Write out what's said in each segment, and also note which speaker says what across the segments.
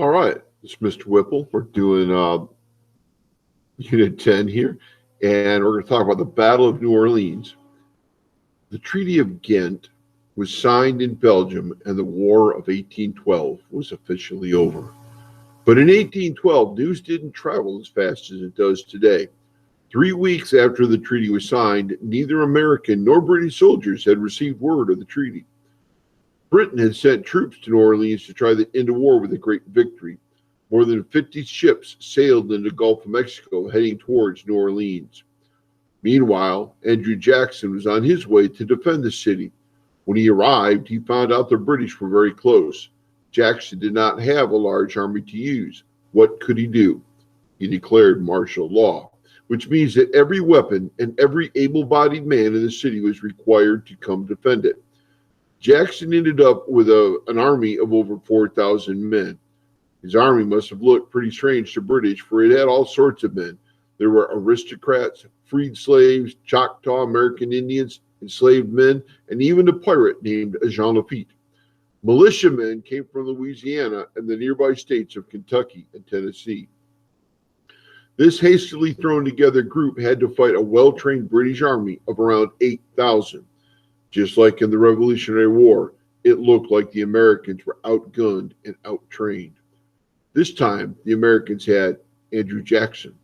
Speaker 1: All right, it's Mr. Whipple. We're doing Unit 10 here, and we're going to talk about the Battle of New Orleans. The Treaty of Ghent was signed in Belgium, and the War of 1812 was officially over. But in 1812, news didn't travel as fast as it does today. 3 weeks after the treaty was signed, neither American nor British soldiers had received word of the treaty. Britain had sent troops to New Orleans to try to end the war with a great victory. More than 50 ships sailed in the Gulf of Mexico heading towards New Orleans. Meanwhile, Andrew Jackson was on his way to defend the city. When he arrived, he found out the British were very close. Jackson did not have a large army to use. What could he do? He declared martial law, which means that every weapon and every able-bodied man in the city was required to come defend it. Jackson ended up with an army of over 4,000 men. His army must have looked pretty strange to British, for it had all sorts of men. There were aristocrats, freed slaves, Choctaw American Indians, enslaved men, and even a pirate named Jean Lafitte. Militiamen came from Louisiana and the nearby states of Kentucky and Tennessee. This hastily thrown together group had to fight a well-trained British army of around 8,000. Just like in the Revolutionary War, it looked like the Americans were outgunned and outtrained. This time, the Americans had Andrew Jackson.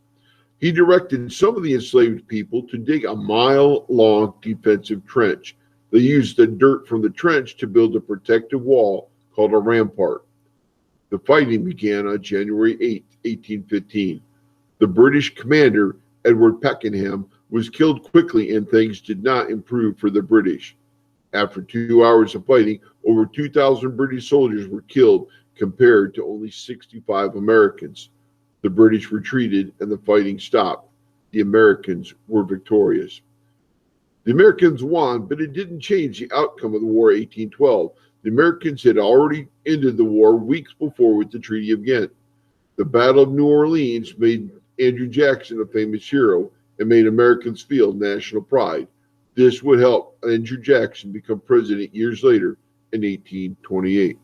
Speaker 1: He directed some of the enslaved people to dig a mile-long defensive trench. They used the dirt from the trench to build a protective wall called a rampart. The fighting began on January 8, 1815. The British commander, Edward Pakenham, was killed quickly and things did not improve for the British. After 2 hours of fighting, over 2,000 British soldiers were killed compared to only 65 Americans. The British retreated and the fighting stopped. The Americans were victorious. The Americans won, but it didn't change the outcome of the War of 1812. The Americans had already ended the war weeks before with the Treaty of Ghent. The Battle of New Orleans made Andrew Jackson a famous hero and made Americans feel national pride. This would help Andrew Jackson become president years later in 1828.